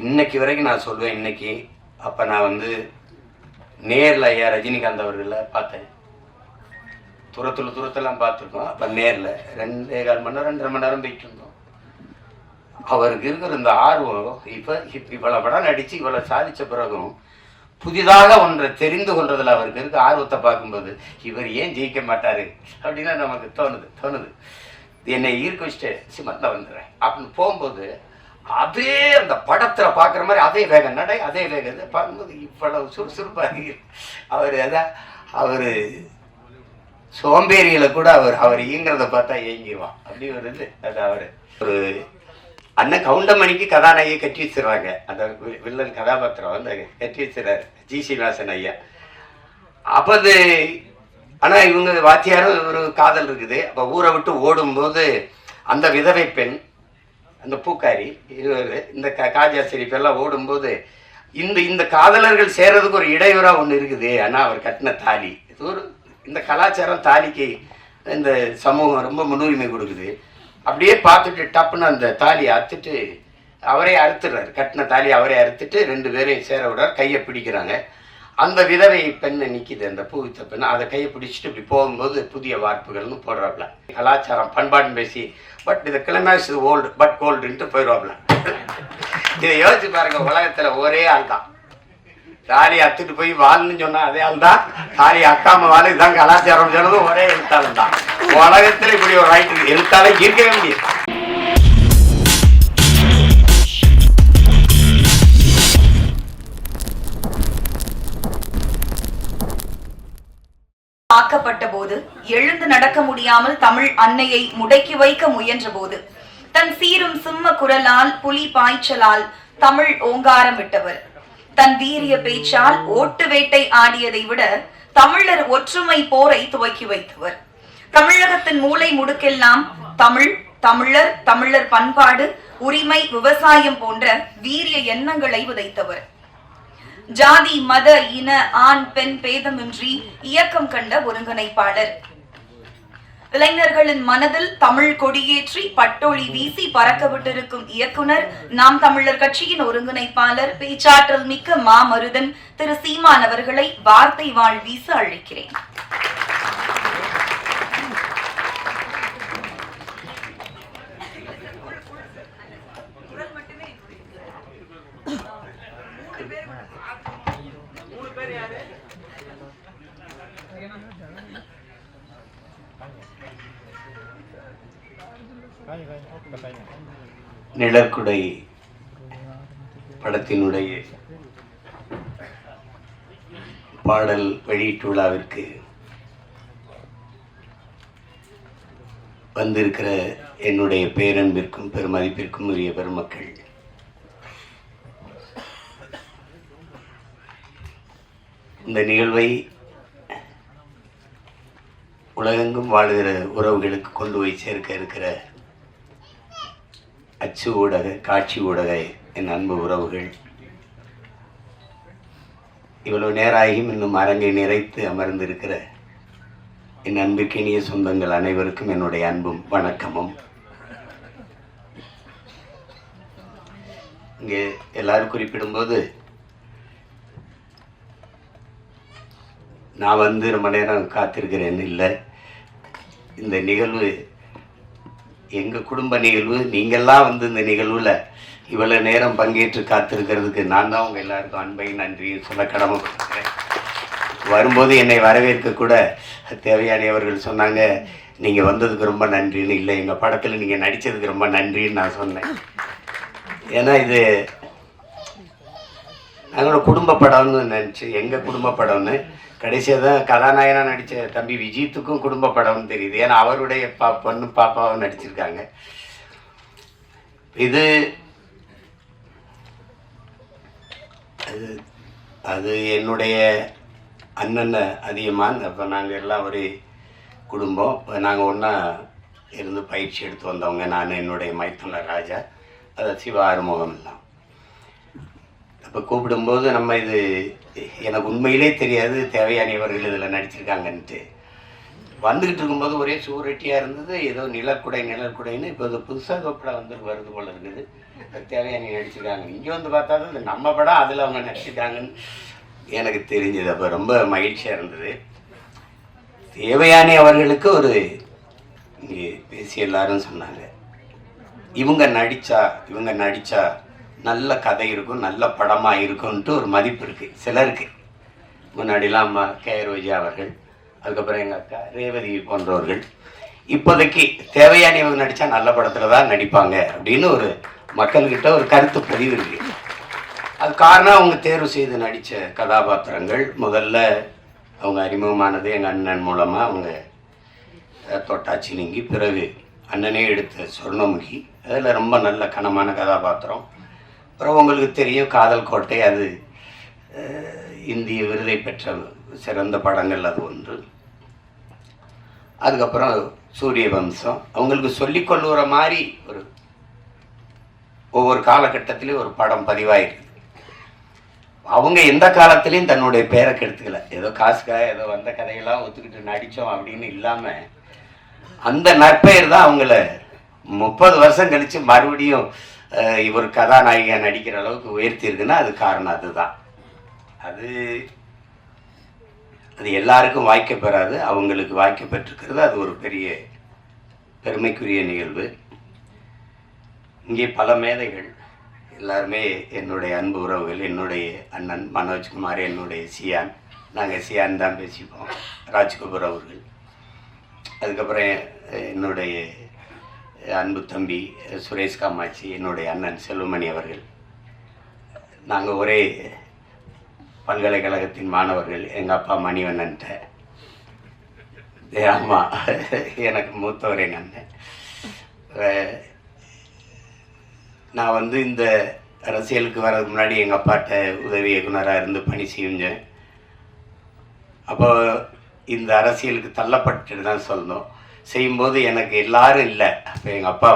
இன்னைக்கு வரைக்கும் நான் சொல்லுவேன். இன்னைக்கு அப்போ நான் வந்து நேரில் ஐயா ரஜினிகாந்த் அவர்களை பார்த்தேன். தூரத்தெல்லாம் பார்த்துருக்கோம். அப்போ நேரில் 2.25 மணி நேரம் 2.5 மணி நேரம் போயிட்டு இருந்தோம். அவருக்கு இருக்கிற இந்த ஆர்வம் இப்போ இவ்வளோ படம் நடித்து இவ்வளோ சாதித்த பிறகும் புதிதாக ஒன்றை தெரிந்து கொள்றதுல அவருக்கு இருக்க ஆர்வத்தை பார்க்கும்போது இவர் ஏன் ஜெயிக்க மாட்டார் அப்படின்னா நமக்கு தோணுது. என்னை ஈர்க்க வச்சுட்டு சிமத்தில் வந்துடுறேன் அப்படின்னு போகும்போது அதே அந்த படத்தில் பார்க்குற மாதிரி அதே வேகம் நடை அதே வேகம் பார்க்கும்போது இவ்வளவு சுறுசுறுப்பாக அவர் சோம்பேறிகளை கூட அவர் இயங்கிறத பார்த்தா ஏங்கிடுவான். அப்படி ஒரு இது அது ஒரு அண்ணன் கவுண்டமணிக்கு கதாநாயகி கட்டி வச்சிடுறாங்க. அந்த வில்லன் கதாபாத்திரம் வந்து கட்டி வச்சிடறாரு ஜி சீனிவாசன் ஐயா. அப்போ அது ஆனால் இவங்க வாத்தியாரும் ஒரு காதல் இருக்குது. அப்போ ஊரை விட்டு ஓடும்போது அந்த விதவை பெண் அந்த பூக்காரி இந்த காஜா ஷெரீஃபெல்லாம் ஓடும்போது இந்த காதலர்கள் சேர்றதுக்கு ஒரு இடையூறாக ஒன்று இருக்குது. ஆனால் அவர் கட்டின தாலி இந்த கலாச்சாரம் தாலிக்கு இந்த சமூகம் ரொம்ப முன்னுரிமை கொடுக்குது. அப்படியே பார்த்துட்டு டப்புன்னு அந்த தாலியை அறுத்துட்டு அவரே அறுத்துடுறாரு. கட்டின தாலி அவரே அறுத்துட்டு 2 பேரையும் சேர விடுறார். கையை பிடிக்கிறாங்க. அந்த விதவை பெண்ணை நிற்கிது அந்த பூவித்த பெண்ணை. அதை கையை பிடிச்சிட்டு இப்படி போகும்போது புதிய வார்ப்புகள்னு போடுறாப்புல. கலாச்சாரம் பண்பாடுன்னு பேசி பட் இந்த கிளைமேக்ஸ் ஓல்டு பட் கோல்டுன்ட்டு போயிடுவாப்புல. இதை யோசிச்சு பாருங்க. உலகத்தில் ஒரே ஆள் தான் தாலி அத்துட்டு போய் வாழ்ன்னு சொன்னா அதே ஆள் தான். தாலி அக்காம வாழ் இதுதான் கலாச்சாரம் சொன்னதும் ஒரே எழுத்தாளன் தான். உலகத்தில் இப்படி ஒரு ரைட்டு எழுத்தாளை இருக்கவே முடியாது. ஆக்கப்பட்ட போது எழுந்து நடக்க முடியாமல் தமிழ் அன்னையை முடக்கி வைக்க முயன்ற போது தன் சீரும் சிம்ம குரலால் புலி பாய்ச்சலால் தமிழ் ஓங்காரம் விட்டவர். தன் வீரிய பேச்சால் ஓட்டு வேட்டை ஆடியதை விட தமிழர் ஒற்றுமை போரை துவக்கி வைத்தவர். தமிழகத்தின் மூலை முடுக்கெல்லாம் தமிழர் பண்பாடு, உரிமை, விவசாயம் போன்ற வீரிய எண்ணங்களை விதைத்தவர். ஜாதி, மத, இன, ஆண், பெண் பேதமின்றி இயக்கம் கண்ட ஒருங்கிணைப்பாளர். இளைஞர்களின் மனதில் தமிழ் கொடியேற்றி பட்டொளி வீசி பறக்க விட்டிருக்கும் இயக்குனர், நாம் தமிழர் கட்சியின் ஒருங்கிணைப்பாளர், பேச்சாற்றல் மிக்க மாமருதன் திரு சீமான் அவர்களை வார்த்தை வாழ் வீச அழைக்கிறேன். நிழற்குடை படத்தினுடைய பாடல் வெளியீட்டு விழாவிற்கு வந்திருக்கிற என்னுடைய பேரன்பிற்கும் பெருமதிப்பிற்கும் உரிய பெருமக்கள், இந்த நிகழ்வை உலகெங்கும் வாழுகிற உறவுகளுக்கு கொண்டு போய் சேர்க்க இருக்கிற அச்சு ஊடக, காட்சி ஊடக என் அன்பு உறவுகள், இவ்வளவு நேராகியும் இன்னும் அரங்கை நிறைத்து அமர்ந்திருக்கிற என் அன்புக்கினிய சொந்தங்கள் அனைவருக்கும் என்னுடைய அன்பும் வணக்கமும். இங்கே எல்லாரும் குறிப்பிடும்போது நான் வந்து ரொம்ப நேரம் காத்திருக்கிறேன்னு இல்லை. இந்த நிகழ்வு எங்கள் குடும்ப நிகழ்வு. நீங்கள்லாம் வந்து இந்த நிகழ்வில் இவ்வளோ நேரம் பங்கேற்று காத்திருக்கிறதுக்கு நான் தான் உங்கள் எல்லாருக்கும் அன்பையும் நன்றியும் சொல்ல கடமைப்பட்டிருக்கிறேன். வரும்போது என்னை வரவேற்க கூட தேவயானி அவர்கள் சொன்னாங்க, நீங்கள் வந்ததுக்கு ரொம்ப நன்றின்னு. இல்லை, எங்கள் படத்தில் நீங்கள் நடித்ததுக்கு ரொம்ப நன்றின்னு நான் சொன்னேன். ஏன்னா இது நாங்களோட குடும்ப படம்னு நினச்சி, எங்கள் குடும்ப படம்னு. கடைசியாக தான் கதாநாயகனாக நடித்த தம்பி விஜித்துக்கும் குடும்ப படம்னு தெரியுது. ஏன்னா அவருடைய பொண்ணு பாப்பாவும் நடிச்சிருக்காங்க. இது அது என்னுடைய அண்ணன் அதிகமான். அப்போ நாங்கள் எல்லாம் ஒரு குடும்பம். நாங்கள் ஒன்றா இருந்து பயிற்சி எடுத்து வந்தவங்க. நான், என்னுடைய மைத்துனர் ராஜா, அதை சிவா ஆறுமுகம் எல்லாம். அப்போ கூப்பிடும்போது நம்ம இது எனக்கு உண்மையிலே தெரியாது தேவயானி அவர்கள் இதில் நடிச்சிருக்காங்கன்ட்டு. வந்துக்கிட்டு இருக்கும்போது ஒரே சூரட்டியாக இருந்தது. ஏதோ நிழற்குடைன்னு இப்போ இது புதுசாக ஏதோ படம் வருது போல இருக்குது. தேவயானி நடிச்சிருக்காங்க. இங்கே வந்து பார்த்தா தான் இந்த நம்ம படம் அதில் அவங்க நடிச்சிருக்காங்கன்னு எனக்கு தெரிஞ்சது. அப்போ ரொம்ப மகிழ்ச்சியாக இருந்தது. தேவயானி அவர்களுக்கு ஒரு இங்கே பேசி எல்லாரும் சொன்னாங்க, இவங்க நடித்தா நல்ல கதை இருக்கும், நல்ல படமாக இருக்கும்ன்ட்டு ஒரு மதிப்பு இருக்குது சிலருக்கு. முன்னாடிலாம் அம்மா ரோஜா அவர்கள், அதுக்கப்புறம் எங்கள் அக்கா ரேவதி போன்றவர்கள், இப்போதைக்கு தேவயானி இவங்க நடித்தா நல்ல படத்தில் தான் நடிப்பாங்க அப்படின்னு ஒரு மக்கள்கிட்ட ஒரு கருத்து பதிவு இருக்கு. அது காரணம் அவங்க தேர்வு செய்து நடித்த கதாபாத்திரங்கள். முதல்ல அவங்க அறிமுகமானது எங்கள் அண்ணன் மூலமாக. அவங்க தொட்டாச்சி நீங்கி, பிறகு அண்ணனே எடுத்த சொர்ணமுகி, அதில் ரொம்ப நல்ல கனமான கதாபாத்திரம். அப்புறம் உங்களுக்கு தெரியும் காதல் கோட்டை, அது இந்திய விருதை பெற்ற சிறந்த படங்கள் அது ஒன்று. அதுக்கப்புறம் சூரிய வம்சம். அவங்களுக்கு சொல்லிக்கொள்ளுற மாதிரி ஒவ்வொரு காலகட்டத்திலையும் ஒரு படம் பதிவாயிருக்கு. அவங்க எந்த காலத்திலையும் தன்னுடைய பேரை கெடுத்துக்கல. ஏதோ காசுக்காக ஏதோ வந்த கதையெல்லாம் ஒத்துக்கிட்டு நடித்தோம் அப்படின்னு இல்லாமல் அந்த நற்பெயர் தான் அவங்கள 30 வருஷம் கழித்து மறுபடியும் இவர் கதாநாயகியாக நடிக்கிற அளவுக்கு உயர்த்தி இருக்குன்னா அது காரணம் அதுதான். அது எல்லாருக்கும் வாய்க்க பெறாது, அவங்களுக்கு வாய்க்க பெற்றிருக்கிறது. அது ஒரு பெரிய பெருமைக்குரிய நிகழ்வு. இங்கே பல மேதைகள் எல்லாருமே என்னுடைய அன்பு உறவுகள். என்னுடைய அண்ணன் மனோஜ்குமார், என்னுடைய சியான், நாங்கள் சியான் தான் பேசிப்போம், ராஜ்கபூர் அவர்கள். அதுக்கப்புறம் என்னுடைய அன்பு தம்பி சுரேஷ் காமாட்சி, என்னுடைய அண்ணன் செல்வமணி அவர்கள். நாங்கள் ஒரே பல்கலைக்கழகத்தின் மாணவர்கள். எங்கள் அப்பா மணிவண்ணன்ட்ட, ஆமாம், எனக்கு மூத்தவர் எங்கள் அண்ணன். நான் இந்த அரசியலுக்கு வர்றதுக்கு முன்னாடி எங்கள் அப்பாட்ட உதவி இயக்குனராக இருந்து பணி செஞ்சேன். அப்போ இந்த அரசியலுக்கு தள்ளப்பட்டு தான் சொல்லணும். செய்யும்போது எனக்கு எல்லாரும் இல்லை. அப்போ எங்கள் அப்பா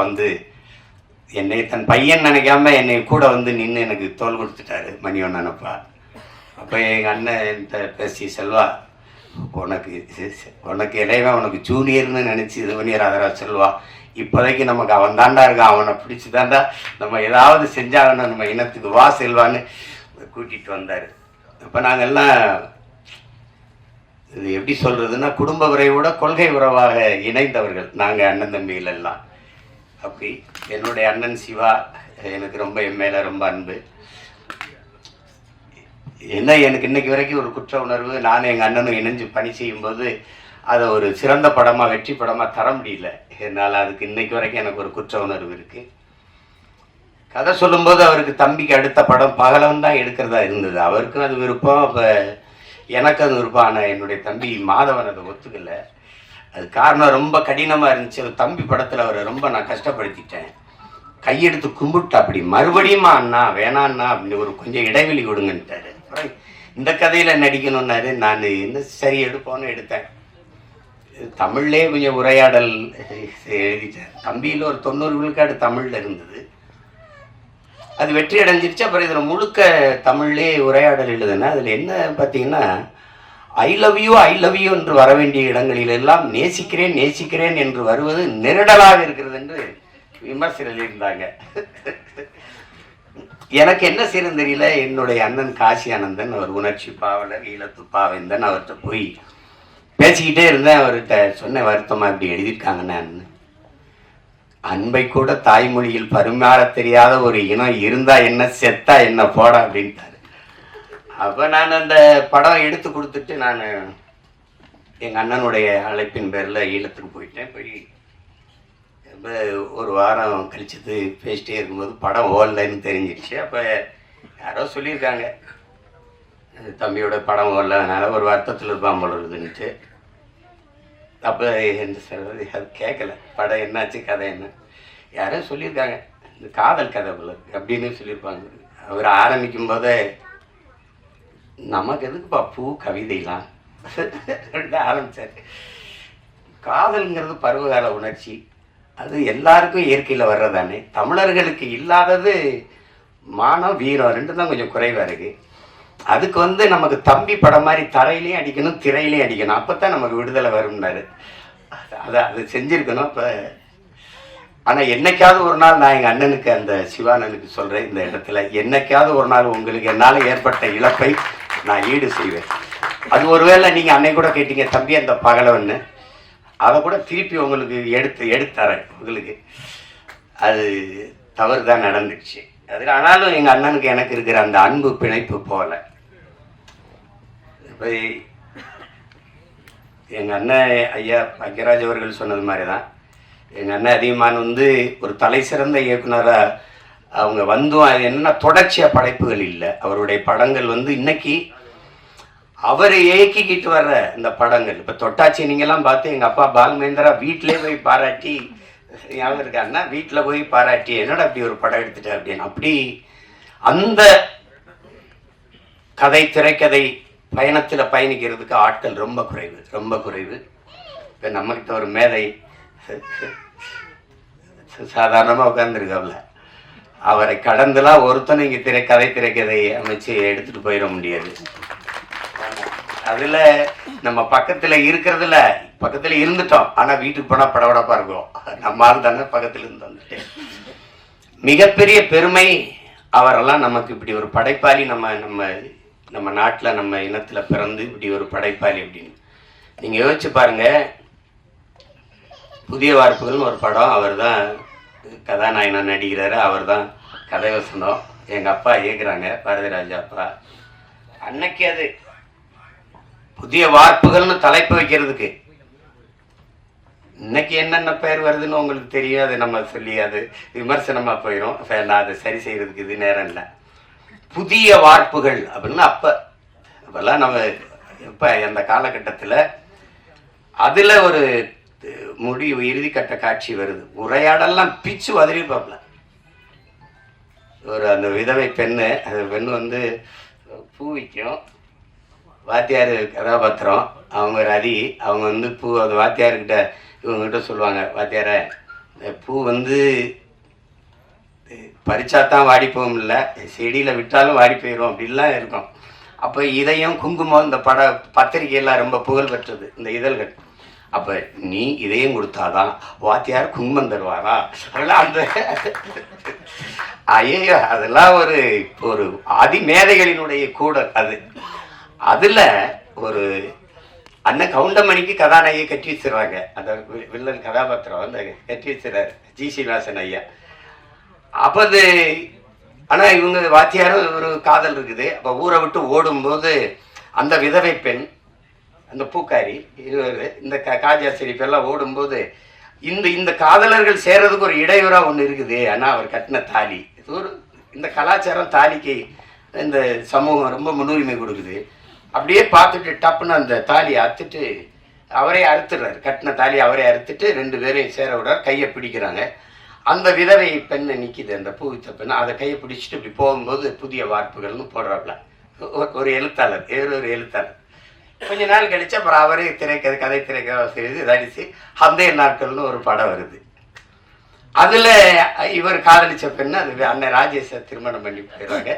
என்னை தன் பையன் நினைக்காம என்னை கூட நின்று எனக்கு தோல் கொடுத்துட்டாரு, மணிவண்ணன் அப்பா. அப்போ எங்கள் அண்ணன் பேசி, செல்வா, உனக்கு இளையவன், உனக்கு ஜூனியர்னு நினச்சி இது பண்ணிடுறாதரா செல்வா, இப்போதைக்கு நமக்கு அவன் தாண்டா இருக்கான், அவனை பிடிச்சி தாண்டா நம்ம ஏதாவது செஞ்சாகணும் நம்ம இனத்துக்கு, வா செல்வான்னு கூட்டிகிட்டு வந்தார். அப்போ நாங்கள்லாம் இது எப்படி சொல்கிறதுன்னா, குடும்ப உறவோட கொள்கை உறவாக இணைந்தவர்கள் நாங்கள் அண்ணன் தம்பிகள் எல்லாம். அப்படி என்னுடைய அண்ணன் சிவா எனக்கு ரொம்ப என் மேலே ரொம்ப அன்பு. எனக்கு இன்னைக்கு வரைக்கும் ஒரு குற்ற உணர்வு. நானும் எங்கள் அண்ணனும் இணைஞ்சு பணி செய்யும்போது அதை ஒரு சிறந்த படமாக, வெற்றி படமாக தர முடியல என்னால். அதுக்கு இன்னைக்கு வரைக்கும் எனக்கு ஒரு குற்ற உணர்வு இருக்குது. கதை சொல்லும்போது அவருக்கு தம்பிக்கு அடுத்த படம் பகலவன் தான் எடுக்கிறதா இருந்தது. அவருக்கும் அது விருப்பம், அப்போ எனக்கு அது விருப்பம். ஆனால் என்னுடைய தம்பி மாதவன் அதை ஒத்துக்கலை. அது காரணம் ரொம்ப கடினமாக இருந்துச்சு. தம்பி படத்தில் அவரை ரொம்ப நான் கஷ்டப்படுத்திட்டேன். கையெடுத்து கும்பிட்டு அப்படி மறுபடியுமா அண்ணா வேணான்னா அப்படின்னு கொஞ்சம் இடைவெளி கொடுங்கன்ட்டாரு. அப்புறம் இந்த கதையில் நடிக்கணுன்னாரு. நான் என்ன சரி எடுப்போன்னு எடுத்தேன். தமிழ்லே கொஞ்சம் உரையாடல் எழுதிட்டேன். தம்பியில் ஒரு 90 விழுக்காடு தமிழில் இருந்தது. அது வெற்றி அடைஞ்சிருச்சு. அப்புறம் இதில் முழுக்க தமிழ்லே உரையாடல் எழுதுனா அதில் என்ன பார்த்தீங்கன்னா, ஐ லவ் யூ என்று வர வேண்டிய இடங்களிலெல்லாம் நேசிக்கிறேன் என்று வருவது நெருடலாக இருக்கிறது என்று விமர்சனம் இருந்தாங்க. எனக்கு என்ன செய்யணும் தெரியல. என்னுடைய அண்ணன் காசி ஆனந்தன், அவர் உணர்ச்சி பாவலர், ஈழத்து பாவேந்தன், அவர்கிட்ட போய் பேசிக்கிட்டே இருந்தேன். அவர்கிட்ட சொன்ன வருத்தமா இப்படி எழுதியிருக்காங்கன்னு. அன்பை கூட தாய்மொழியில் பரிமாற தெரியாத ஒரு இனம் இருந்தா என்ன, செத்தா என்ன, போட அப்படின்ட்டாரு. அப்போ நான் அந்த படம் எடுத்து கொடுத்துட்டு நான் எங்கள் அண்ணனுடைய அழைப்பின் பேரில் ஈழத்துக்கு போயிட்டேன். போய் ஒரு வாரம் கழிச்சது பேசிட்டே இருக்கும்போது படம் ஓடலைன்னு தெரிஞ்சிடுச்சு. அப்போ யாரோ சொல்லியிருக்காங்க, தம்பியோட படம் ஓடல, அதனால் ஒரு வருத்தத்தில் இருப்பான் போல இருக்குதுன்ட்டு. அப்போ என்ன சொல்கிறது, அது கேட்கல. படம் என்னாச்சு, கதை என்ன, யாரோ சொல்லியிருக்காங்க, இந்த காதல் கதை போல அப்படின்னு சொல்லியிருப்பாங்க. அவர் ஆரம்பிக்கும் போதே நமக்கு எதுக்குப்பா பூ கவிதைலாம் ஆரம்பித்தார். காதல்ங்கிறது பருவகால உணர்ச்சி, அது எல்லாருக்கும் இயற்கையில் வர்றதானே. தமிழர்களுக்கு இல்லாதது மானம், வீரம், ரெண்டு தான் கொஞ்சம் குறைவாக இருக்குது. அதுக்கு வந்து நமக்கு தம்பி படம் மாதிரி தரையிலையும் அடிக்கணும், திரையிலையும் அடிக்கணும், அப்பதான் நமக்கு விடுதலை வரும்னாரு. அது செஞ்சிருக்கணும். இப்போ ஆனால் என்னைக்காவது ஒரு நாள் நான் எங்கள் அண்ணனுக்கு, அந்த சிவானனுக்கு சொல்கிறேன் இந்த இடத்துல, என்னைக்காவது ஒரு நாள் உங்களுக்கு என்னால் ஏற்பட்ட இழப்பை நான் ஈடு செய்வேன். அது ஒருவேளை நீங்கள் அன்னை கூட கேட்டீங்க தம்பி அந்த பகலவன்னு, அதை கூட திருப்பி உங்களுக்கு எடுத்துறேன் உங்களுக்கு. அது தவறு தான் நடந்துச்சு அதில். ஆனாலும் எங்கள் அண்ணனுக்கு எனக்கு இருக்கிற அந்த அன்பு பிணைப்பு போல. இப்போ எங்கள் அண்ணன் ஐயா பாக்கியராஜ் அவர்கள் சொன்னது மாதிரி தான், எங்கள் அண்ணன் அதிகமான வந்து ஒரு தலை சிறந்த இயக்குனராக அவங்க வந்தும் அது என்னென்னா தொடர்ச்சியாக படைப்புகள் இல்லை. அவருடைய படங்கள் வந்து இன்னைக்கு அவரை இயக்கிக்கிட்டு வர்ற இந்த படங்கள், இப்போ தொட்டாச்சி நீங்கள்லாம் பார்த்து எங்கள் அப்பா பால்மேந்திரா வீட்டிலே போய் பாராட்டி, ஞாபகம் இருக்காருன்னா வீட்டில் போய் பாராட்டி என்னடா அப்படி ஒரு படம் எடுத்துட்டேன் அப்படின்னு. அப்படி அந்த கதை திரைக்கதை பயணத்தில் பயணிக்கிறதுக்கு ஆட்கள் ரொம்ப குறைவு, ரொம்ப குறைவு. இப்போ நம்மகிட்ட ஒரு மேதை சாதாரணமாக உட்கார்ந்துருக்காப்ல, அவரை கடந்துலாம் ஒருத்தனை இங்கே திரைக்கதை அமைச்சு எடுத்துட்டு போயிட முடியாது. அதுல நம்ம பக்கத்துல இருக்கிறதுல பக்கத்துல இருந்துட்டோம், ஆனா வீட்டுக்கு போனா படபடப்பா இருக்கும். நம்ம ஆள் தானே பக்கத்துல இருந்து வந்துட்டு. மிகப்பெரிய பெருமை அவரெல்லாம் நமக்கு இப்படி ஒரு படைப்பாளி, நம்ம நம்ம நம்ம நாட்டில் நம்ம இனத்துல பிறந்து இப்படி ஒரு படைப்பாளி அப்படின்னு நீங்க யோசிச்சு பாருங்க. புதிய வார்ப்புகள்னு ஒரு படம், அவர் தான் கதாநாயகனா நடிக்கிறாரு, அவர் தான் கதை வசனம், எங்க அப்பா இயக்குறாங்க, பாரதிராஜா அப்பா. அன்னைக்கு அது புதிய வார்ப்புகள்னு தலைப்பு வைக்கிறதுக்கு இன்னைக்கு என்னென்ன பெயர் வருதுன்னு உங்களுக்கு தெரியும். அது நம்ம சொல்லி அது விமர்சனமா போயிடும். நான் அதை சரி செய்யறதுக்கு இது நேரம் இல்லை. புதிய வார்ப்புகள் அப்படின்னு அப்பெல்லாம் நம்ம இப்ப அந்த காலகட்டத்தில் அதுல ஒரு முடிவு இறுதிக்கட்ட காட்சி வருது. உரையாடெல்லாம் பிச்சு உதறிப்பாப்ல. ஒரு அந்த விதவை பெண்ணு, அந்த பெண்ணு வந்து பூ விற்கும், வாத்தியார் கதாபாத்திரம், அவங்க ரதி, அவங்க வந்து பூ அந்த வாத்தியார்கிட்ட இவங்ககிட்ட சொல்லுவாங்க, வாத்தியார பூ வந்து பறிச்சாத்தான் வாடி போகும், இல்லை செடியில் விட்டாலும் வாடி போயிடும் அப்படின்லாம் இருக்கும். அப்போ இதயம் குங்குமம் இந்த பத்திரிகையெல்லாம் ரொம்ப புகழ் பெற்றது இந்த இதழ்கள். அப்போ நீ இதயம் கொடுத்தாதான் வாத்தியார் குங்குமம் தருவாரா, அதெல்லாம் அந்த ஐயோ அதெல்லாம் ஒரு ஒரு அதிமேதைகளினுடைய கூடல் அது. அதுல ஒரு அண்ணன் கவுண்டமணிக்கு கதாநாயகி கட்டி வச்சிடறாங்க. அந்த வில்லன் கதாபாத்திரம் வந்து கட்டி வச்சிடறாரு ஜி சீனிவாசன் ஐயா. அப்போ அது ஆனால் இவங்க வாத்தியாரும் ஒரு காதல் இருக்குது. அப்போ ஊரை விட்டு ஓடும்போது அந்த விதவை பெண், அந்த பூக்காரி, இந்த காஜா செடிப்பெல்லாம் ஓடும்போது இந்த காதலர்கள் சேர்றதுக்கு ஒரு இடையூறாக ஒன்று இருக்குது. ஆனால் அவர் கட்டின தாலி, இது ஒரு இந்த கலாச்சாரம் தாலிக்கு இந்த சமூகம் ரொம்ப முன்னுரிமை கொடுக்குது. அப்படியே பார்த்துட்டு டப்புன்னு அந்த தாலியை அறுத்துட்டு அவரே அறுத்துடுறாரு. கட்டின தாலி அவரே அறுத்துட்டு ரெண்டு பேரையும் சேர விடுறாரு. கையை பிடிக்கிறாங்க. அந்த விதவை பெண்ணை நிற்கிது, அந்த பூவித்த பெண்ணை, அதை கையை பிடிச்சிட்டு இப்படி போகும்போது புதிய வார்ப்புகள்னு போடுறாப்புல ஒரு எழுத்தாளர், ஒரு எழுத்தாளர். கொஞ்ச நாள் கழிச்சு அப்புறம் அவரே கதை திரைக்கதை நடிச்சு அந்த நாட்கள்னு ஒரு படம் வருது. அதுல இவர் காதலிச்ச பெண்ணு அது அண்ணன் ராஜேஷை திருமணம் பண்ணி போயிடுறாங்க.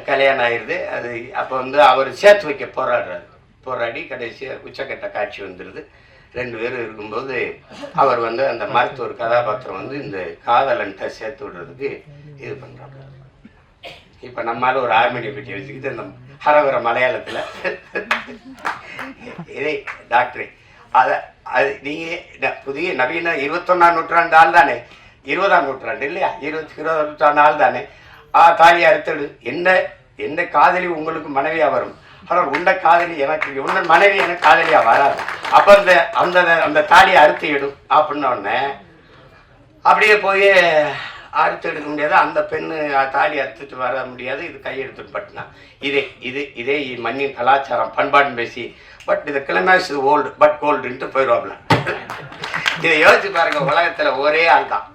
கல்யாணம் ஆயிடுது. அது அப்போ வந்து அவர் சேர்த்து வைக்க போராடி கடைசியாக உச்சக்கட்ட காட்சி வந்துடுது. ரெண்டு பேரும் இருக்கும்போது அவர் வந்து அந்த மருத்துவர் கதாபாத்திரம் வந்து இந்த காதலன்ட்ட சேர்த்து விடுறதுக்கு இது பண்றாங்க. இப்ப நம்மால ஒரு ஆர்மேனியை பற்றி வச்சுக்கிட்டு அந்த ஹரவர மலையாளத்துல இதே டாக்டர் அது நீங்க புதிய நவீன 21ஆம் நூற்றாண்டு ஆள் தானே, 20ஆம் நூற்றாண்டு இல்லையா, 20ஆம் நூற்றாண்டு ஆள் தானே. தாலி அறுத்தடு, என்ன காதலி உங்களுக்கு மனைவியா வரும், ஆனால் உண்ட காதலி எனக்கு, உன்ன மனைவி எனக்கு காதலியா வராது. அப்ப அந்த அந்த தாலியை அறுத்து எடும் அப்படின்ன உடனே அப்படியே போய் அறுத்து எடுக்க முடியாது. அந்த பெண்ணு தாலி அறுத்துட்டு வர முடியாது. இது கையெடுத்துட்டு பட்டுனா இதே மண்ணின் கலாச்சாரம் பண்பாடுன்னு பேசி பட் இது கிளைமேக்ஸ் ஓல்டு பட் கோல்டுன்ட்டு போயிடுவாப்ல. இதை யோசிச்சு பாருங்க. உலகத்துல ஒரே ஆள் தான்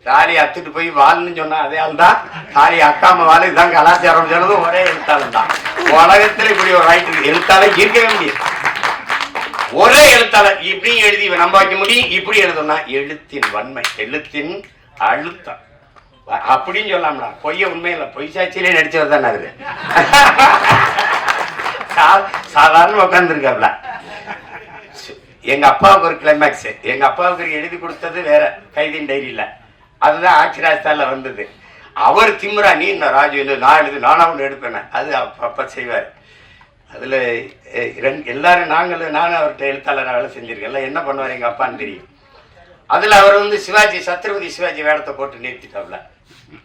தாலி அத்துட்டு போய் வாழ்ன்னு சொன்னா அதே ஆள் தான். தாலி அக்காம வாழ், இதுதான் கலாச்சாரம் சொன்னதும் ஒரே எழுத்தாளர் தான். உலகத்துல இப்படி ஒரு ரைட்டர் எழுத்தாளர் இருக்கவே முடியாது. ஒரே எழுத்தாளர் இப்படி எழுதி நம்ப வைக்க முடியும். இப்படி எழுதணும்னா எழுத்தின் வன்மை, எழுத்தின் அழுத்தம். அப்படின்னு சொல்லாமடா, பொய்ய உண்மையில பொய் சாட்சியிலே நடிச்சவர் தானே அவரு. சாதாரண உட்காந்துருக்காப்ல. எங்க அப்பாவுக்கு ஒரு கிளைமேக்ஸ், எங்க அப்பாவுக்கு எழுதி கொடுத்தது வேற, கைதின் டைரியில, அதுதான் ஆட்சிராஜ்தால வந்தது. அவர் திமுறா, நீ இந்த ராஜு நான் எழுது, நானா ஒன்று எடுப்பேன், அது அப்பா செய்வார். அதுல எல்லாரும் நானும் அவர்கிட்ட எழுத்தாளர் வேலை செஞ்சிருக்கேன். என்ன பண்ணுவார் எங்க அப்பான்னு தெரியும். அதுல அவர் வந்து சிவாஜி, சத்ரபதி சிவாஜி வேடத்தை போட்டு நிறுத்திட்டாப்ல.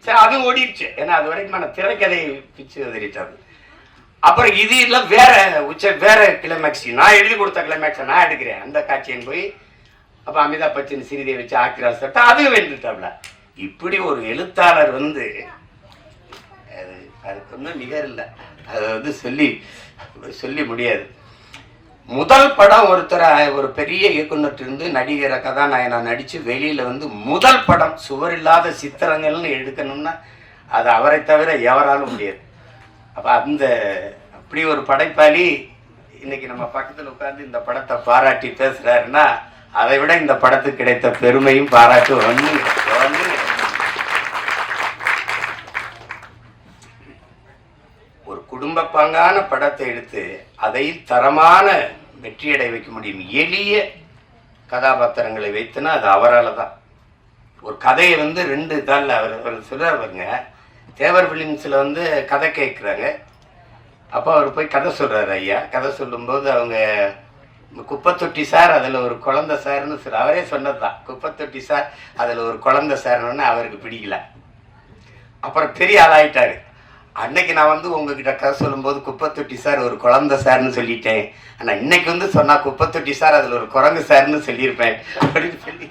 சரி, அதுவும் ஓடிடுச்சு. ஏன்னா அது வரைக்கும் திரைக்கதையை பிச்சு உதறிட்டாரு. அப்புறம் இது எல்லாம் வேற கிளைமேக்ஸ், நான் எழுதி கொடுத்த கிளைமேக்ஸை நான் எடுக்கிறேன், அந்த காட்சியின் போய் அப்ப அமிதாப் பச்சன் சிறிதை வச்சு ஆக்கிராஸ் தட்டா அதுவும் வென்றுட்டாப்ல. இப்படி ஒரு எழுத்தாளர் வந்து அதுக்கு ஒன்றும் நிகர் இல்லை. அதை வந்து சொல்லி முடியாது. முதல் படம் ஒரு பெரிய இயக்குனர்கிட்ட நடிகரை கதாநாயகனா நடிச்சு வெளியில வந்து முதல் படம் சுவர் இல்லாத சித்திரங்கள்னு எடுக்கணும்னா அது அவரை தவிர எவராலும் முடியாது. அப்ப அப்படி ஒரு படைப்பாளி இன்னைக்கு நம்ம பக்கத்துல உட்கார்ந்து இந்த படத்தை பாராட்டி பேசுறாருன்னா அதை விட இந்த படத்துக்கு கிடைத்த பெருமையும் பாராட்டு ஒண்ணு. ஒரு குடும்ப பாங்கான படத்தை எடுத்து அதை தரமான வெற்றியடை வைக்க முடியும். எளிய கதாபாத்திரங்களை வைத்துனா அது அவரால் தான். ஒரு கதையை வந்து 2 இதால் அவர் சொல்றாருங்க. தேவர் பிலிம்ஸில் வந்து கதை கேட்குறாங்க. அப்போ அவர் போய் கதை சொல்றாரு. ஐயா கதை சொல்லும்போது அவங்க குப்பத்தொட்டி சார் அதில் ஒரு குழந்தை சார்னு அவரே சொன்னதுதான். குப்பத்தொட்டி சார் அதில் ஒரு குழந்தை சார்னு அவருக்கு பிடிக்கல. அப்புறம் பெரிய ஆளாயிட்டாரு. அன்னைக்கு நான் வந்து உங்ககிட்ட கதை சொல்லும்போது குப்பத்தொட்டி சார் ஒரு குழந்தை சார்னு சொல்லிட்டேன், ஆனால் இன்னைக்கு வந்து சொன்னா குப்பத்தொட்டி சார் அதில் ஒரு குரங்கு சார்னு சொல்லியிருப்பேன் அப்படின்னு சொல்லி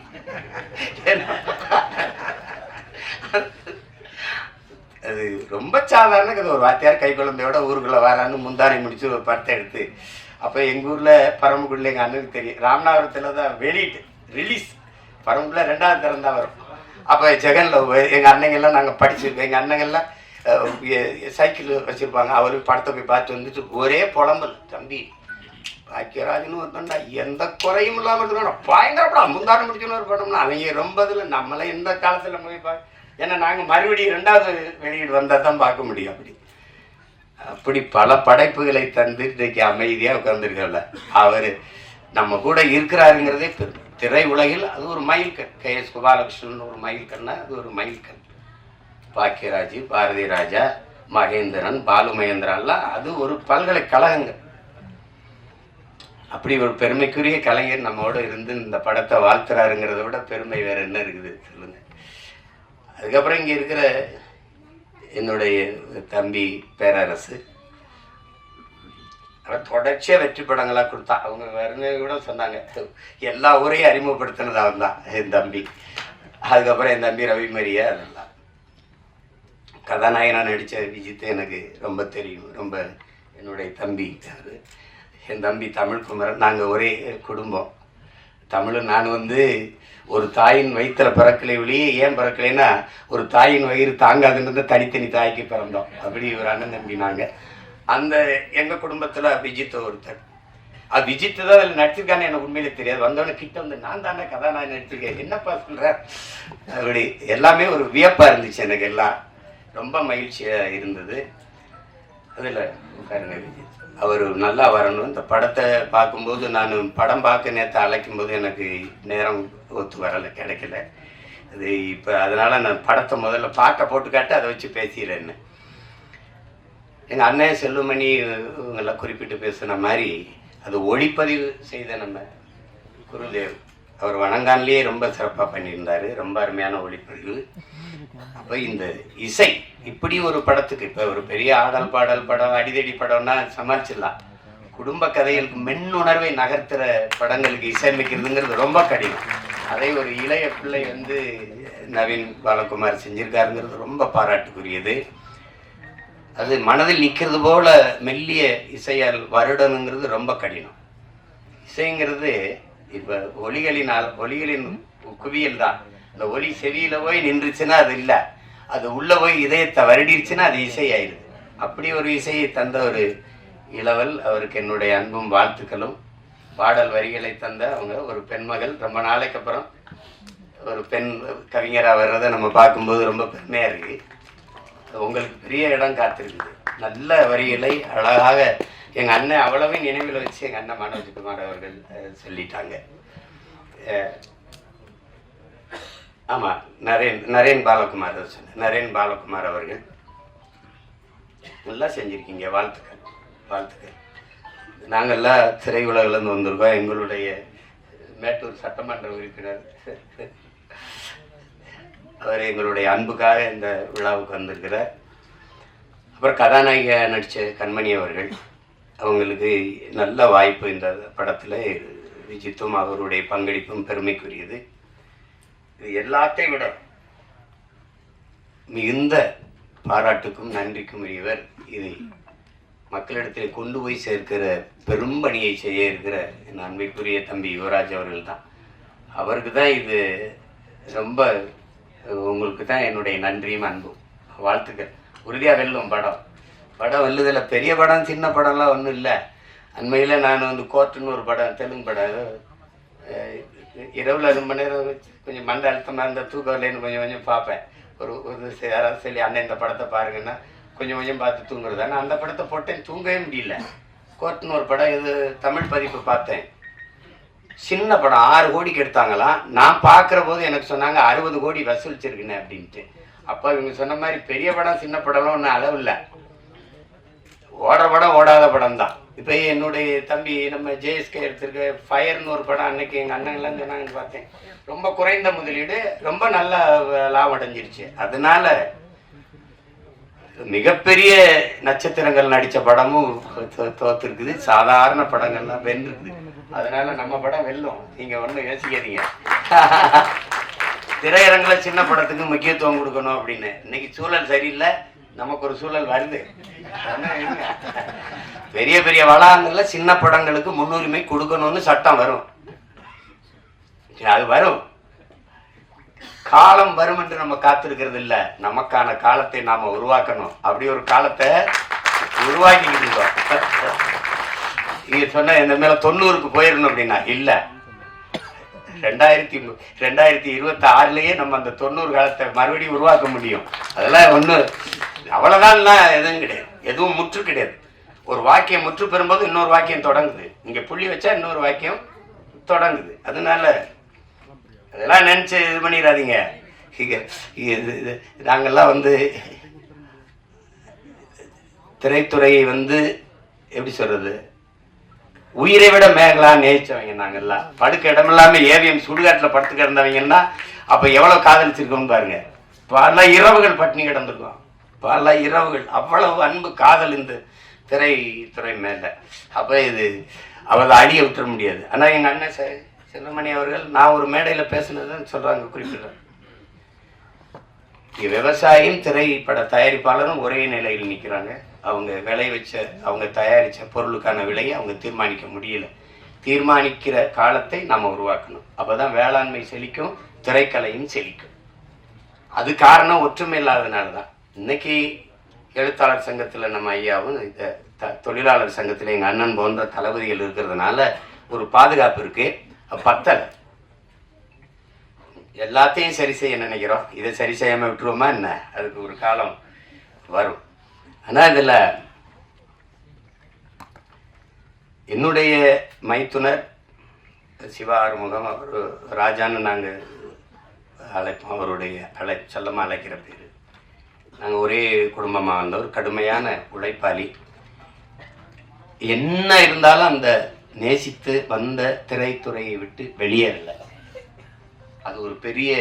அது ரொம்ப சாதாரண கதை. ஒரு வாத்தியார் கை குழந்தையோட ஊருக்குள்ள வரான்னு முந்தானை முடிச்சு ஒரு படத்தை எடுத்து, அப்போ எங்கள் ஊரில் பரமக்குடியில் எங்கள் அண்ணனுக்கு தெரியும், ராமநாதபுரத்தில் தான் வெளியிட்டு ரிலீஸ், பரமக்குடியில் 2வது தரம் தான் வரும். அப்போ ஜெகனில் எங்கள் அண்ணங்கள்லாம் நாங்கள் படிச்சிருக்கோம். எங்கள் அண்ணங்கள்லாம் சைக்கிள் வச்சுருப்பாங்க. அவர் படத்தை போய் பார்த்து வந்துட்டு ஒரே புலம்பல், தம்பி பாக்கியராஜன்னு ஒரு பண்டா எந்த குறையும் இல்லாமல் இருக்கணும், பயங்கர படம், முந்தானம் முடிச்சுன்னு ஒரு படம்னா அவங்க ரொம்ப இதில் நம்மளாம் எந்த காலத்தில் போய் பார்க்க, ஏன்னா நாங்கள் மறுபடியும் 2வது வெளியீடு வந்தால் தான் பார்க்க முடியும். அப்படி பல படைப்புகளை தந்து இன்றைக்கு அமைதியாக உட்கார்ந்துருக்கல. அவர் நம்ம கூட இருக்கிறாருங்கிறதே பெரும். திரை உலகில் அது ஒரு மைல்கல். KS கோபாலகிருஷ்ணன் ஒரு மைல்கல்னா அது ஒரு மைல்கல். பாக்கியராஜ், பாரதி ராஜா, மகேந்திரன், பாலு மகேந்திராலாம் அது ஒரு பல்கலைக்கழகங்கள். அப்படி ஒரு பெருமைக்குரிய கலைஞர் நம்மோட இருந்து இந்த படத்தை வாழ்த்துறாருங்கிறத விட பெருமை வேற என்ன இருக்குது சொல்லுங்க. அதுக்கப்புறம் இங்கே இருக்கிற என்னுடைய தம்பி பேரரசு, அவர் தொடர்ச்சியாக வெற்றி படங்களாக கொடுத்தா. அவங்க வேறு கூட சொன்னாங்க, எல்லா ஊரையும் அறிமுகப்படுத்தினது அவன் தான் என் தம்பி. அதுக்கப்புறம் என் தம்பி ரவி மரியா, அதெல்லாம் கதாநாயகனாக நடித்த விஜித் எனக்கு ரொம்ப தெரியும். ரொம்ப என்னுடைய தம்பி என் தம்பி தமிழ்குமரன். நாங்கள் ஒரே குடும்பம். தமிழும் நான் வந்து ஒரு தாயின் வயிற்றில் பிறக்கலை ஒழியே. ஏன் பிறக்கலைன்னா ஒரு தாயின் வயிறு தாங்காதுன்னு தனித்தனி தாய்க்கு பிறந்தோம். அப்படி ஒரு அண்ணன் தம்பி நாங்கள். அந்த எங்கள் குடும்பத்தில் விஜித் ஒருத்தர். அது விஜித் தான் அதில் நடிச்சிருக்கான்னு எனக்கு உண்மையிலே தெரியாது. வந்தோடனே கிட்ட வந்து நான் தானே கதாநாயகன் நடிச்சிருக்கேன், என்னப்பா சொல்கிற, அப்படி எல்லாமே ஒரு வியப்பாக இருந்துச்சு எனக்கு. எல்லாம் ரொம்ப மகிழ்ச்சியாக இருந்தது. அதில் உட்காருங்க விஜித், அவர் நல்லா வரணும். இந்த படத்தை பார்க்கும்போது நான் படம் பார்க்க நேற்று அழைக்கும்போது எனக்கு நேரம் ஒத்து வரலை, கிடைக்கல. அது இப்போ அதனால் நான் படத்தை முதல்ல பாட்டை போட்டு காட்டு அதை வச்சு பேசிடுறேன்னு. எங்கள் அண்ணன் செல்வமணி இவங்கெல்லாம் குறிப்பிட்டு பேசுன மாதிரி அது ஒளிப்பதிவு செய்த நம்ம குருதேவ் அவர் வணங்கான்லேயே ரொம்ப சிறப்பாக பண்ணியிருந்தார். ரொம்ப அருமையான ஒளிப்பதிவு. அப்போ இந்த இசை இப்படி ஒரு படத்துக்கு, இப்போ ஒரு பெரிய ஆடல் பாடல் படம், அடிதடி படம்னா சமாளிச்சிடலாம். குடும்ப கதைகளுக்கு மென்னுணர்வை நகர்த்துற படங்களுக்கு இசையமைக்கிறதுங்கிறது ரொம்ப கடினம். அதை ஒரு இளைய பிள்ளை வந்து நவீன் பாலகுமார் செஞ்சிருக்காருங்கிறது ரொம்ப பாராட்டுக்குரியது. அது மனதில் நிற்கிறது போல மெல்லிய இசையால் வருடனுங்கிறது ரொம்ப கடினம். இசைங்கிறது இப்போ ஒலிகளின் குவியல் தான். அந்த ஒலி செவியில போய் நின்றுச்சுன்னா அது இல்லை, அது உள்ள போய் இதயத்தை வருடிருச்சுன்னா அது இசை ஆயிடுது. அப்படி ஒரு இசையை தந்த ஒரு இளவல், அவருக்கு என்னுடைய அன்பும் வாழ்த்துக்களும். பாடல் வரிகளை தந்த அவங்க ஒரு பெண்மகள், ரொம்ப நாளைக்கு அப்புறம் ஒரு பெண் கவிஞராக வர்றதை நம்ம பார்க்கும்போது ரொம்ப பெருமையாக இருக்குது. உங்களுக்கு பெரிய இடம் காத்திருக்குது. நல்ல வரிகளை அழகாக எங்கள் அண்ணன் அவ்வளவே நினைவில் வச்சு எங்கள் அண்ணன் மனோஜ்குமார் அவர்கள் சொல்லிட்டாங்க. ஆமாம், நரேன் பாலகுமார் சொன்னேன். நரேன் பாலகுமார் அவர்கள் நல்லா செஞ்சுருக்கீங்க. வாழ்த்துக்கள், வாழ்த்துக்கள். நாங்கள்லாம் திரையுலகிலேருந்து வந்திருக்கோம். எங்களுடைய மேட்டூர் சட்டமன்ற உறுப்பினர் அவர் எங்களுடைய அன்புக்காக இந்த விழாவுக்கு வந்திருக்கிறார். அப்புறம் கதாநாயகியா நடித்த கண்மணி அவர்கள், அவங்களுக்கு நல்ல வாய்ப்பு இந்த படத்தில். விஜித்தும் அவருடைய பங்களிப்பும் பெருமைக்குரியது. இது எல்லாத்தையும் விட மிகுந்த பாராட்டுக்கும் நன்றிக்கும் உரியவர். இதை மக்களிடத்தில் கொண்டு போய் சேர்க்கிற பெரும் பணியை செய்ய இருக்கிற என் அன்பிற்குரிய தம்பி யுவராஜ் அவர்கள் தான். அவருக்கு தான் இது ரொம்ப, உங்களுக்கு தான் என்னுடைய நன்றியும் அன்பும் வாழ்த்துக்கள். உறுதியாக வெல்லும் படம் வெல்லுதில். பெரிய படம் சின்ன படம்லாம் ஒன்றும் இல்லை. அண்மையில் நான் வந்து கோர்ட்டுன்னு ஒரு படம், தெலுங்கு படம், இரவில் 2 மணி நேரம் கொஞ்சம் மண்ட அழுத்தமாக இருந்தால் தூக்கம் இல்லைன்னு கொஞ்சம் பார்ப்பேன். ஒரு யாராவது சொல்லி அண்ணன் இந்த படத்தை பாருங்கன்னா கொஞ்சம் பார்த்து தூங்குறது. ஆனால் அந்த படத்தை போட்டேன், தூங்கவே முடியல. கோர்ட்டுன்னு ஒரு படம், இது தமிழ் பதிப்பு பார்த்தேன். சின்ன படம் 6 கோடிக்கு எடுத்தாங்களாம். நான் பார்க்குற போது எனக்கு சொன்னாங்க 60 கோடி வசூலிச்சிருக்குன்னு அப்படின்ட்டு. அப்போ இவங்க சொன்ன மாதிரி பெரிய படம் சின்ன படம்லாம் ஒன்றும் அளவு இல்லை. ஓடுற படம் ஓடாத படம் தான். இப்போ என்னுடைய தம்பி நம்ம ஜேஎஸ்கே எடுத்திருக்க ஃபயர்னு ஒரு படம், அன்னைக்கு எங்கள் அண்ணங்கள்லாம் சொன்னாங்கன்னு பார்த்தேன். ரொம்ப குறைந்த முதலீடு, ரொம்ப நல்ல லாபம் அடைஞ்சிருச்சு. அதனால மிகப்பெரிய நட்சத்திரங்கள் நடித்த படமும் தோத்துருக்குது. சாதாரண படங்கள்லாம் வென்றுருக்குது. அதனால நம்ம படம் வெல்லும், நீங்கள் ஒன்றும் யோசிக்காதீங்க. திரையரங்கில் சின்ன படத்துக்கு முக்கியத்துவம் கொடுக்கணும் அப்படின்னு. இன்னைக்கு சூழல் சரியில்லை, நமக்கு ஒரு சூழல் வருது. பெரிய பெரிய வளாகங்கள்ல சின்ன படங்களுக்கு முன்னுரிமை கொடுக்கணும்னு சட்டம் வரும். அது வரும், காலம் வரும் என்று நம்ம காத்திருக்கிறது இல்லை. நமக்கான காலத்தை நாம உருவாக்கணும். அப்படி ஒரு காலத்தை உருவாக்கிக்கிட்டு இருக்கோம். நீங்க சொன்ன இந்த மேல 90க்கு போயிடணும் அப்படின்னா இல்லை, 2026லயே நம்ம அந்த 90 காலத்தை மறுபடியும் உருவாக்க முடியும். அதெல்லாம் ஒண்ணு அவ்வளவுதான், எதுவும் கிடையாது, எதுவும் முற்று கிடையாது. ஒரு வாக்கியம் முற்று பெறும்போது இன்னொரு வாக்கியம் தொடங்குது. நீங்க புள்ளி வச்சா இன்னொரு வாக்கியம் தொடங்குது. அதனால அதெல்லாம் நினைச்சு இது பண்ணிடாதீங்க. நாங்கெல்லாம் வந்து திரைத்துறையை வந்து எப்படி சொல்றது, உயிரை விட மேகலா நேசிச்சவங்க நாங்கெல்லாம். படுக்க இடமில்லாம ஏவிஎம் சுடுகாட்டில் படுத்து கிடந்தவங்கன்னா அப்ப எவ்வளவு காதலிச்சிருக்கோம்னு பாருங்க. பல இரவுகள் பட்டினி கிடந்திருக்கோம், பல இரவுகள். அவ்வளவு அன்பு காதல் இந்த திரைத்துறை மேல. அப்ப இது அவளை அடிய விட்டுற முடியாது. ஆனா எங்க அண்ணன் செல்வமணி அவர்கள், நான் ஒரு மேடையில பேசுனதுன்னு சொல்றாங்க, குறிப்பிடுறேன். விவசாயியும் திரைப்பட தயாரிப்பாளரும் ஒரே நிலையில் நிற்கிறாங்க. அவங்க விளை வச்ச, அவங்க தயாரிச்ச பொருளுக்கான விலையை அவங்க தீர்மானிக்க முடியல. தீர்மானிக்கிற காலத்தை நம்ம உருவாக்கணும். அப்பதான் வேளாண்மை செழிக்கும், திரைக்கலையும் செழிக்கும். அது காரணம் ஒற்றுமை இல்லாததுனால தான். இன்னைக்கு எழுத்தாளர் சங்கத்தில் நம்ம ஐயாவும், தொழிலாளர் சங்கத்தில் எங்கள் அண்ணன் போன்ற தளபதிகள் இருக்கிறதுனால ஒரு பாதுகாப்பு இருக்கு. பத்தலை, எல்லாத்தையும் சரி செய்ய நினைக்கிறோம். இதை சரி செய்யாமல் விட்டுருவோமா என்ன? அதுக்கு ஒரு காலம் வரும். ஆனால் இதில் என்னுடைய மைத்துனர் சிவா ஆறுமுகம், அவர் ராஜான்னு நாங்கள் அழைப்போம். அவருடைய செல்லமாக அழைக்கிற பேர். நாங்கள் ஒரே குடும்பமாக வந்தவர், கடுமையான உழைப்பாளி. என்ன இருந்தாலும் அந்த நேசித்து வந்த திரைத்துறையை விட்டு வெளியேறல. அது ஒரு பெரிய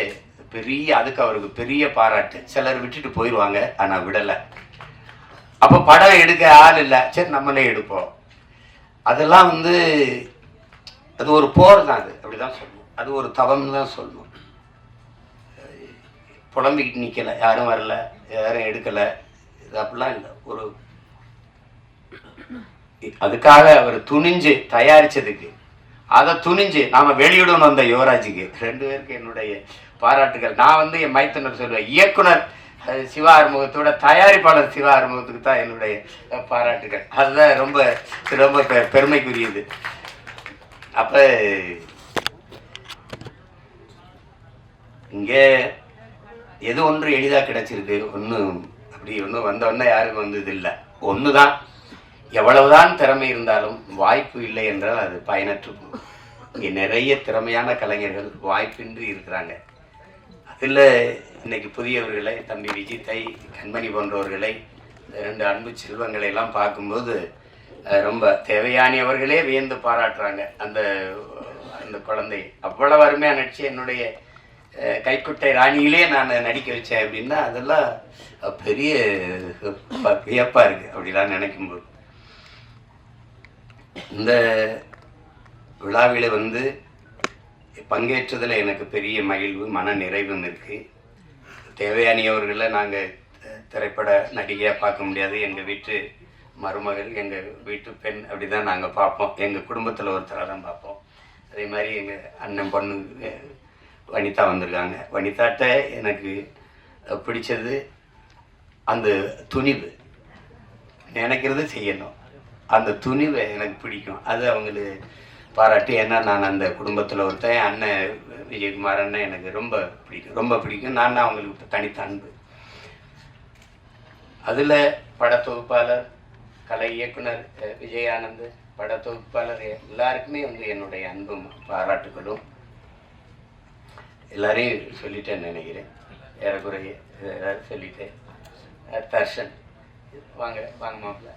பெரிய, அதுக்கு அவருக்கு பெரிய பாராட்டு. சிலர் விட்டுட்டு போயிடுவாங்க, ஆனால் விடலை. அப்போ படம் எடுக்க ஆள் இல்லை, சரி நம்மளே எடுப்போம். அதெல்லாம் வந்து அது ஒரு போர் தான். அது அப்படிதான் சொல்லணும், அது ஒரு தவம்னு தான் சொல்லணும். புலம்பிக்கிட்டு நிற்கலை, யாரும் வரல, யாரும் எடுக்கலை, இது அப்படிலாம் இல்லை. ஒரு அதுக்காக அவர் துணிஞ்சு தயாரிச்சதுக்கு, அதை துணிஞ்சு நாம வெளியிடணும் வந்த யுவராஜுக்கு 2 பேருக்கு என்னுடைய பாராட்டுகள். நான் வந்து என் மைத்தனர் சொல்லுவேன், இயக்குனர் சிவா ஆறுமுகத்தோட தயாரிப்பாளர் சிவா ஆறுமுகத்துக்கு தான் என்னுடைய பாராட்டுகள். அதுதான் ரொம்ப ரொம்ப பெருமைக்குரியது. அப்ப இங்கே எது ஒன்று எளிதாக கிடைச்சிருக்கு, ஒன்றும் அப்படி ஒன்றும் வந்தோடனே யாருக்கும் வந்தது இல்லை. ஒன்று தான், எவ்வளவுதான் திறமை இருந்தாலும் வாய்ப்பு இல்லை என்றால் அது பயனற்று. இங்கே நிறைய திறமையான கலைஞர்கள் வாய்ப்பின்றி இருக்கிறாங்க. அதில் இன்னைக்கு புதியவர்களை, தம்பி விஜித்தை, கண்மணி போன்றவர்களை, ரெண்டு அன்பு செல்வங்களை எல்லாம் பார்க்கும்போது ரொம்ப தேவையானவர்களே வியந்து பாராட்டுறாங்க. அந்த அந்த குழந்தை அவ்வளவு அருமையாக நடிச்சு என்னுடைய கைக்குட்டை ராணியிலே நான் நடிக்க வச்சேன் அப்படின்னா அதெல்லாம் பெரிய வியப்பாக இருக்குது அப்படிலாம் நினைக்கும்போது. இந்த விழாவில் பங்கேற்றதில் எனக்கு பெரிய மகிழ்வு, மன நிறைவும் இருக்குது. தேவையானியவர்களை நாங்கள் திரைப்பட நடிகையாக பார்க்க முடியாது. எங்கள் வீட்டு மருமகள், எங்கள் வீட்டு பெண் அப்படி தான் நாங்கள் பார்ப்போம். எங்கள் குடும்பத்தில் ஒருத்தராக தான் பார்ப்போம். அதே மாதிரி எங்கள் அண்ணன் பொண்ணு வனிதா வந்திருக்காங்க. வனிதாட்ட எனக்கு பிடிச்சது அந்த துணிவு, நினைக்கிறது செய்யணும், அந்த துணிவை எனக்கு பிடிக்கும். அது அவங்களுக்கு பாராட்டி. ஏன்னா நான் அந்த குடும்பத்தில் ஒருத்தன், அண்ணன் விஜயகுமார் அண்ணன் எனக்கு ரொம்ப பிடிக்கும், ரொம்ப பிடிக்கும். நான் அவங்களுக்கு தனித்த அன்பு. அதில் படத்தொகுப்பாளர், கலை இயக்குனர் விஜயானந்த், படத்தொகுப்பாளர் எல்லாருக்குமே என்னுடைய அன்பும் பாராட்டுகளும். எல்லாரையும் சொல்லிட்டேன்னு நினைக்கிறேன், ஏறக்குறைய சொல்லிட்டேன். தர்ஷன் வாங்க வாங்க மாப்பிள்ள.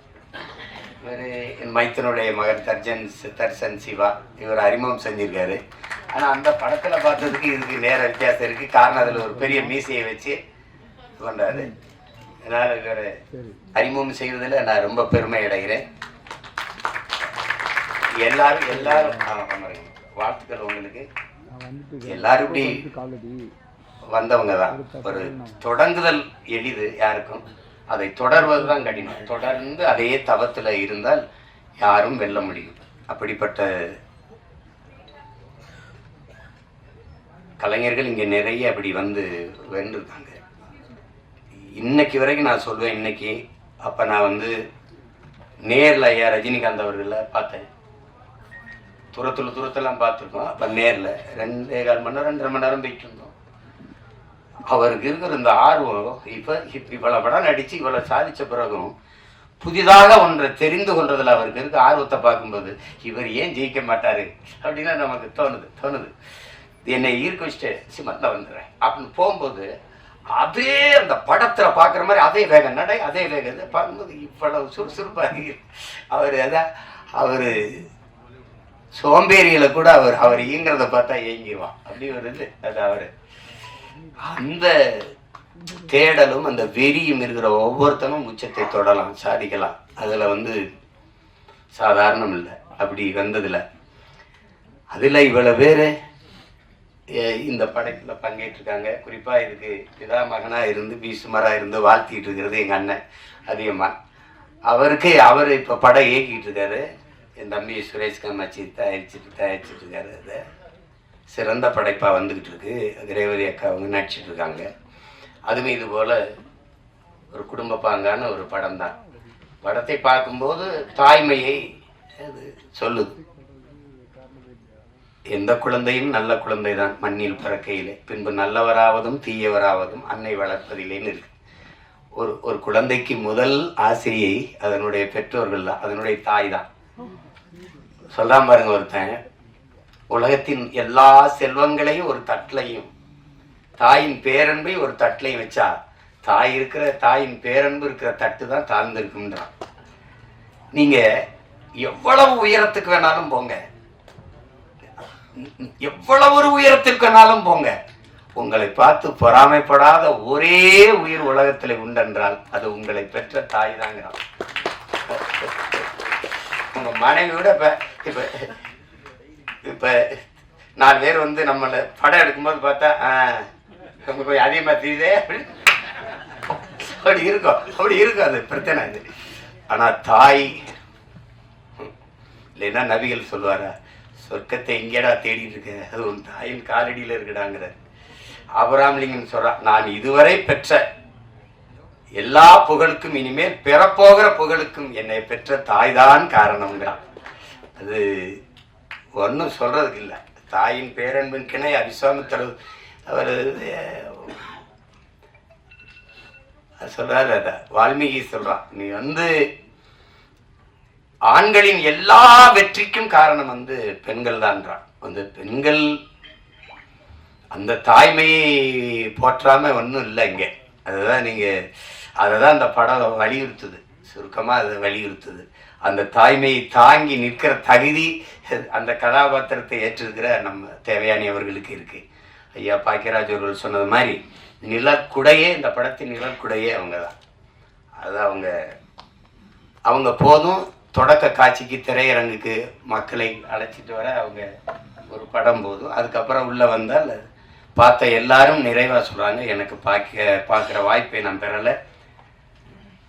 இவர் என் மைத்தனுடைய மகன் தர்ஷன் சிவா. இவர் அறிமுகம் செஞ்சிருக்காரு. ஆனால் அந்த படத்தில் பார்த்ததுக்கு இதுக்கு நேர வித்தியாசம் இருக்குது. காரணம் அதில் ஒரு பெரிய மீசையை வச்சு கொண்டாரு. அதனால் இவர் அறிமுகம் செய்வதில் நான் ரொம்ப பெருமை அடைகிறேன். எல்லாரும் வாழ்த்துக்கள் உங்களுக்கு. எல்லாரும் இப்படி வந்தவங்க தான். ஒரு தொடங்குதல் எளிது யாருக்கும், அதை தொடர்வது தான் கடினம். தொடர்ந்து அதே தவத்தில் இருந்தால் யாரும் வெல்ல முடியும். அப்படிப்பட்ட கலைஞர்கள் இங்கே நிறைய அப்படி வென்றிருக்காங்க. இன்னைக்கு வரைக்கும் நான் சொல்வேன், இன்னைக்கு அப்போ நான் நேரில் ஐயா ரஜினிகாந்த் அவர்களை பார்த்தேன். தூரத்தெல்லாம் பார்த்துருக்கோம். அப்போ நேரில் 2.25 மணி நேரம் 2.5 மணி நேரம் போயிட்டு இருந்தோம். அவருக்கு இருக்கிற இந்த ஆர்வம் இப்போ இவ்வளோ படம் நடித்து இவ்வளோ சாதித்த பிறகும் புதிதாக ஒன்றை தெரிந்து கொள்றதில் அவருக்கு இருக்க ஆர்வத்தை பார்க்கும்போது இவர் ஏன் ஜெயிக்க மாட்டார் அப்படின்னா நமக்கு தோணுது. என்னை ஈர்க்க வச்சுட்டு சிமத்தில் வந்துடுறேன் அப்படின்னு போகும்போது அதே அந்த படத்தில் பார்க்குற மாதிரி அதே வேகம் நடை, அதே வேகம் பார்க்கும்போது இவ்வளவு சுறுசுறுப்பாக அவர் சோம்பேறிகளை கூட அவர் இயங்கிறத பார்த்தா இயங்கிடுவான். அப்படி ஒரு இது அது அவர். அந்த தேடலும் அந்த வெறியும் இருக்கிற ஒவ்வொருத்தனும் உச்சத்தை தொடலாம், சாதிக்கலாம். அதில் சாதாரணம் இல்லை. அப்படி வந்ததில்லை. அதில் இவ்வளோ பேர் இந்த படைப்பில் பங்கேற்றிருக்காங்க. குறிப்பாக இதுக்கு பிதாமகனாக இருந்து பீசுமராக இருந்து வாழ்த்திட்டு இருக்கிறது எங்கள் அண்ணன் அதிகமாக. அவர் இப்போ படம் இயக்கிட்டு இருக்காரு. என் தம்பி சுரேஷ் காமாட்சி தயாரிச்சிட்டு இருக்காரு. அதை சிறந்த படைப்பாக வந்துக்கிட்டு இருக்கு. ரேவதி அக்கா நடிச்சிட்டு இருக்காங்க. அதுவும் இது போல் ஒரு குடும்ப பாங்கான ஒரு படம் தான். படத்தை பார்க்கும்போது தாய்மையை அது சொல்லுது. எந்த குழந்தையும் நல்ல குழந்தை தான் மண்ணில் பிறக்கையிலே, பின்பு நல்லவராவதும் தீயவராவதும் அன்னை வளர்ப்பதிலேன்னு இருக்கு. ஒரு குழந்தைக்கு முதல் ஆசையை அதனுடைய பெற்றோர்கள் தான், அதனுடைய தாய் தான். சொல்லாம பாருங்க, ஒருத்தன் உலகத்தின் எல்லா செல்வங்களையும் ஒரு தட்டிலையும் தாயின் பேரன்பை ஒரு தட்டிலையும் வச்சா தாயின் பேரன்பு இருக்கிற தட்டு தான் தாழ்ந்திருக்குன்றான். நீங்க எவ்வளவு உயரத்துக்கு வேணாலும் போங்க, எவ்வளவு ஒரு உயரத்திற்கு வேணாலும் போங்க, உங்களை பார்த்து பொறாமைப்படாத ஒரே உயிர் உலகத்தில் உண்டென்றால் அது உங்களை பெற்ற தாய் தாங்கிறான். உங்க மனைவியோட இப்ப இப்ப 4 பேர் நம்மளை படம் எடுக்கும்போது பார்த்தா கொஞ்சம் அதிகமா தெரியுதே அப்படி இருக்கும். அது பிரச்சனை அது. ஆனா தாய் இல்லைன்னா நபிகள் சொல்லுவாரா, சொர்க்கத்தை எங்கேடா தேடிட்டு இருக்க, அது உன் தாயின் காலடியில் இருக்குடாங்கிற. ஆபிரகாம் சொல்றான், நான் இதுவரை பெற்ற எல்லா புகழுக்கும் இனிமேல் பெறப்போகிற புகழுக்கும் என்னை பெற்ற தாய்தான் காரணம்ங்கிறான். அது ஒன்றும் சொல்றதுக்கு இல்லை. தாயின் பேரன்பின் கிணை அவிஸ்வாமித்திரர் அவர் சொல்றாரு, அத வால்மீகி சொல்றான், நீ ஆண்களின் எல்லா வெற்றிக்கும் காரணம் பெண்கள் தான்றான். பெண்கள் அந்த தாய்மையை போற்றாம ஒன்றும் இல்லை இங்கே. அதுதான் அதைதான் அந்த படம் வலியுறுத்துது, சுருக்கமாக அதை வலியுறுத்துது. அந்த தாய்மையை தாங்கி நிற்கிற தகுதி அந்த கதாபாத்திரத்தை ஏற்றிருக்கிற நம்ம தேவயானி அவர்களுக்கு இருக்கு. ஐயா பாக்கியராஜ் அவர்கள் சொன்னது மாதிரி நிழற்குடையே, இந்த படத்தின் நிழற்குடையே அவங்க தான். அது அவங்க போதும் தொடக்க காட்சிக்கு திரையரங்குக்கு மக்களை அழைச்சிட்டு வர அவங்க ஒரு படம் போதும். அதுக்கப்புறம் உள்ள வந்தால் பார்த்த எல்லாரும் நிறைவாக சொல்கிறாங்க, எனக்கு பார்க்குற வாய்ப்பை நான் பெறலை,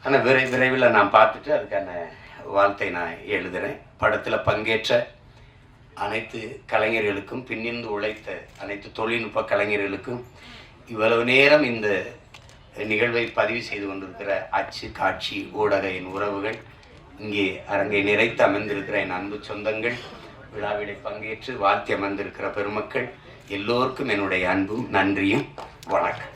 ஆனால் விரைவில் நான் பார்த்துட்டு அதுக்கான வாழ்த்தை நான் எழுதுகிறேன். படத்தில் பங்கேற்ற அனைத்து கலைஞர்களுக்கும், பின்னிருந்து உழைத்த அனைத்து தொழில்நுட்ப கலைஞர்களுக்கும், இவ்வளவு நேரம் இந்த நிகழ்வை பதிவு செய்து கொண்டிருக்கிற அச்சு, காட்சி, ஊடக என் உறவுகள், இங்கே அரங்கை நிறைத்து அமர்ந்திருக்கிற என் அன்பு சொந்தங்கள், விழாவிலை பங்கேற்று வாழ்த்தி அமர்ந்திருக்கிற பெருமக்கள் எல்லோருக்கும் என்னுடைய அன்பும் நன்றியும் வணக்கம்.